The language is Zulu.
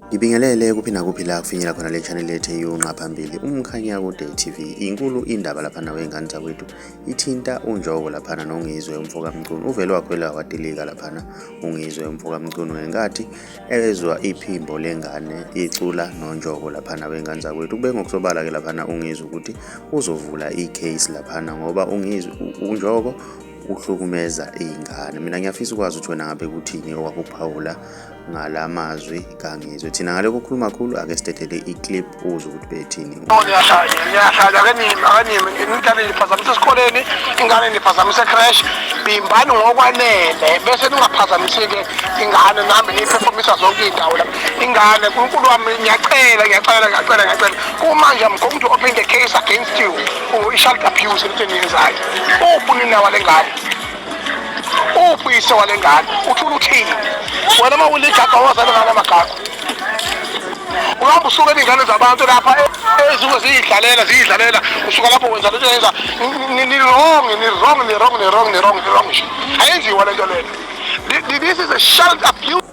Ngibingelele kuphi nakuphi la kufinyela khona le channel yethu eyonqa phambili uMkhanyakude TV. Inkulu indaba laphana wengane zakwethu ithinta uNjogo laphana noNgizwe umfokamcunu. Uvele wakhwela watilika laphana uNgizwe umfokamcunu ngenkathi ezwa iphimbo lengane icula noNjogo laphana wengane zakwethu. Kube ngokusobala ke laphana uNgizwe ukuthi uzovula icase laphana ngoba uNjogo uhlukumeza iy'ngane. Mina ngiyafisa ukwazi ukuthi wena ngabe kuthini owakuphaula ngala mazwi kaNgizwe. Thina ngale kukhuluma kakhulu ake sitethele iclip uzwe ukuthi bethini. Ngiyahlala akanimi ingane niphazamise esikoleni, ingane niphazamise crash, bimbani ngokwanele bese ningaphazamiseki ingane nami niyiphefomisa zonke iy'ndawo lapha. Ingane uNkulunkulu wami ngiyacela kumanje I'm going to open the case against you i-child abuse into eniyenzayo. Uphi unina wale ngane? Uphi uyise wale ngane? Uthula uthini? Wena uma uligaga wazana ngala magaga. Uhamba usuke n'ingane zabantu lapha ezuke ziyidlalela usuka lapho wenza lento yenza ni wrong. Ayenziwa lento lena. This is a child abuse.